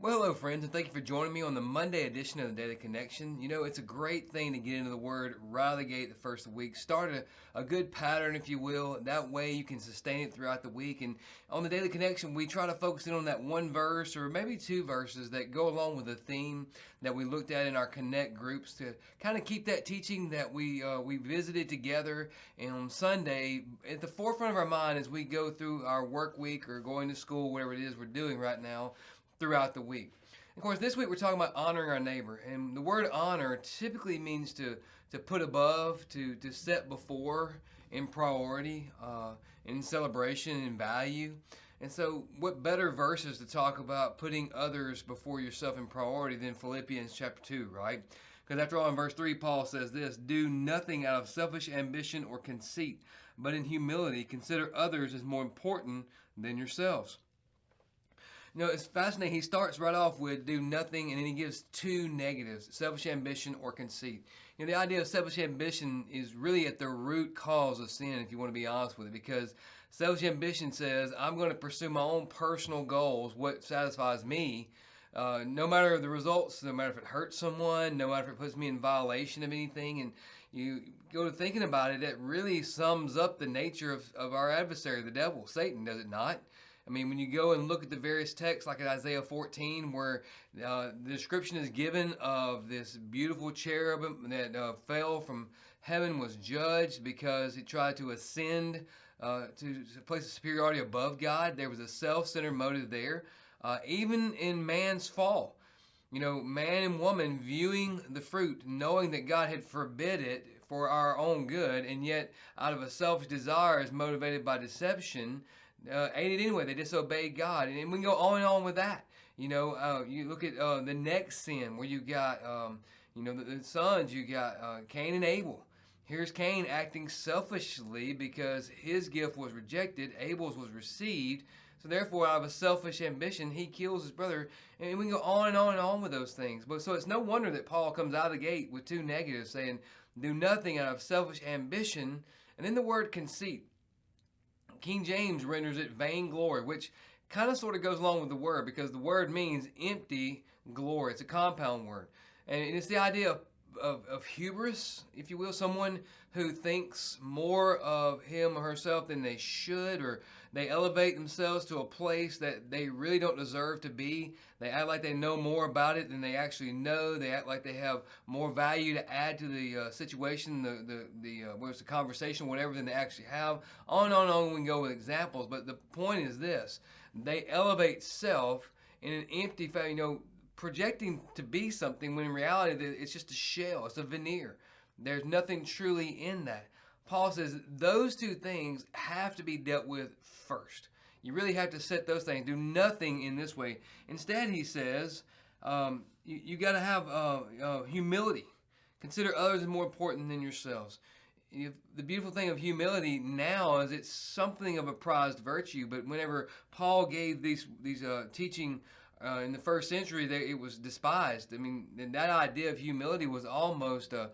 Well, hello, friends, and thank you for joining me on the Monday edition of the Daily Connection. You know, it's a great thing to get into the Word right out of the gate the first of the week. Start a good pattern, if you will. That way you can sustain it throughout the week. And on the Daily Connection, we try to focus in on that one verse or maybe two verses that go along with the theme that we looked at in our Connect groups to kind of keep that teaching that we visited together. And on Sunday, at the forefront of our mind as we go through our work week or going to school, whatever it is we're doing right now, throughout the week. Of course, this week we're talking about honoring our neighbor, and the word honor typically means to put above, to set before in priority, in celebration, in value. And so what better verses to talk about putting others before yourself in priority than Philippians chapter 2, right? Because after all, in verse 3, Paul says this: do nothing out of selfish ambition or conceit, but in humility consider others as more important than yourselves. You know, it's fascinating. He starts right off with do nothing, and then he gives two negatives: selfish ambition or conceit. You know, the idea of selfish ambition is really at the root cause of sin, if you want to be honest with it, because selfish ambition says, I'm going to pursue my own personal goals, what satisfies me, no matter the results, no matter if it hurts someone, no matter if it puts me in violation of anything. And you go to thinking about it, it really sums up the nature of our adversary, the devil, Satan, does it not? I mean, when you go and look at the various texts, like in Isaiah 14, where the description is given of this beautiful cherubim that fell from heaven, was judged because he tried to ascend to a place of superiority above God. There was a self-centered motive there. Even in man's fall, you know, man and woman viewing the fruit, knowing that God had forbid it for our own good, and yet out of a selfish desire is motivated by deception, ate it anyway. They disobeyed God, and we can go on and on with that. You know, you look at the next sin where you got, the sons. You got Cain and Abel. Here's Cain acting selfishly because his gift was rejected, Abel's was received. So therefore, out of a selfish ambition, he kills his brother, and we can go on and on and on with those things. But so it's no wonder that Paul comes out of the gate with two negatives, saying, "Do nothing out of selfish ambition," and then the word conceit. King James renders it vainglory, which kind of sort of goes along with the word because the word means empty glory. It's a compound word. And it's the idea of hubris, if you will, someone who thinks more of him or herself than they should, or they elevate themselves to a place that they really don't deserve to be. They act like they know more about it than they actually know. They act like they have more value to add to the situation, whether it's a conversation, whatever, than they actually have. On and on we can go with examples, but the point is this: they elevate self in an empty, projecting to be something when in reality it's just a shell, it's a veneer. There's nothing truly in that. Paul says those two things have to be dealt with first. You really have to set those things. Do nothing in this way. Instead, he says, you got to have humility. Consider others as more important than yourselves. The beautiful thing of humility now is it's something of a prized virtue, but whenever Paul gave these teaching in the first century, it was despised. I mean, that idea of humility was almost a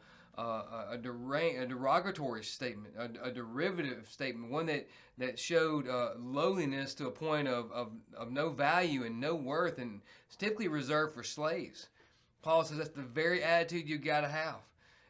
derogatory statement, a derivative statement, one that showed lowliness to a point of no value and no worth, and it's typically reserved for slaves. Paul says that's the very attitude you got to have,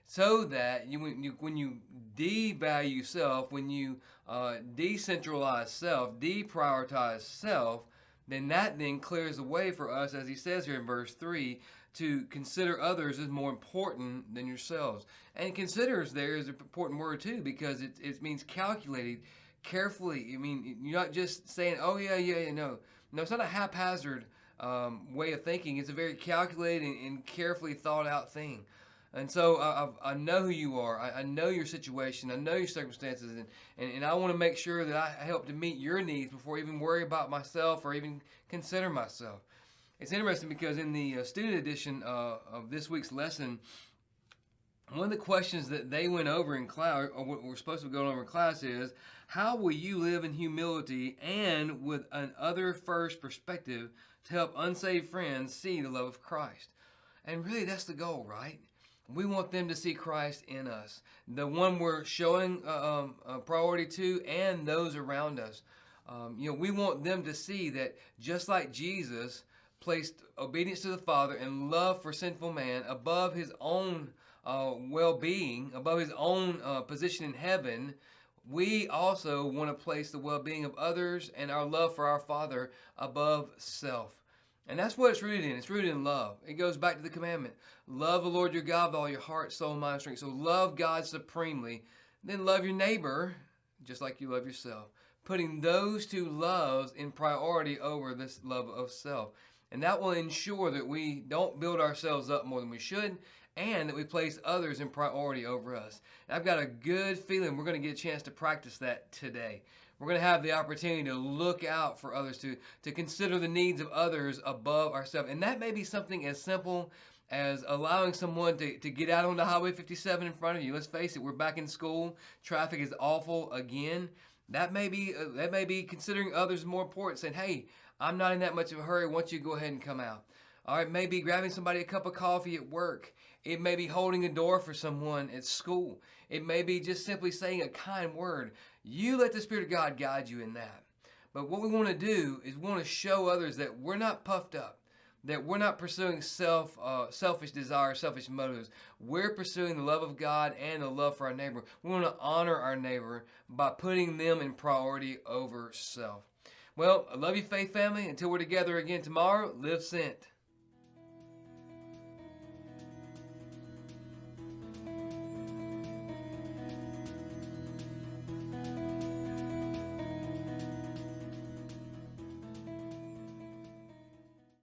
so that when you devalue self, when you decentralize self, deprioritize self, then that clears the way for us, as he says here in verse 3, to consider others as more important than yourselves. And considers there is an important word too, because it means calculated, carefully. I mean, you're not just saying, oh yeah, no. No, it's not a haphazard way of thinking. It's a very calculated and carefully thought out thing. And so I know who you are. I know your situation. I know your circumstances. And I want to make sure that I help to meet your needs before I even worry about myself or even consider myself. It's interesting because in the student edition of this week's lesson, one of the questions that they went over in class, or what we're supposed to be going over in class, is how will you live in humility and with an other first perspective to help unsaved friends see the love of Christ? And really, that's the goal, right? We want them to see Christ in us, the one we're showing priority to, and those around us. We want them to see that just like Jesus placed obedience to the Father and love for sinful man above his own well-being, above his own position in heaven, we also want to place the well-being of others and our love for our Father above self. And that's what it's rooted in. It's rooted in love. It goes back to the commandment. Love the Lord your God with all your heart, soul, mind, and strength. So love God supremely. Then love your neighbor just like you love yourself. Putting those two loves in priority over this love of self. And that will ensure that we don't build ourselves up more than we should, and that we place others in priority over us. And I've got a good feeling we're going to get a chance to practice that today. We're going to have the opportunity to look out for others, to consider the needs of others above ourselves. And that may be something as simple as allowing someone to get out on the Highway 57 in front of you. Let's face it, we're back in school. Traffic is awful again. That may be considering others more important, saying, hey, I'm not in that much of a hurry. Why don't you go ahead and come out? All right, maybe grabbing somebody a cup of coffee at work. It may be holding a door for someone at school. It may be just simply saying a kind word. You let the Spirit of God guide you in that. But what we want to do is we want to show others that we're not puffed up, that we're not pursuing selfish desires, selfish motives. We're pursuing the love of God and the love for our neighbor. We want to honor our neighbor by putting them in priority over self. Well, I love you, Faith Family. Until we're together again tomorrow, live sent.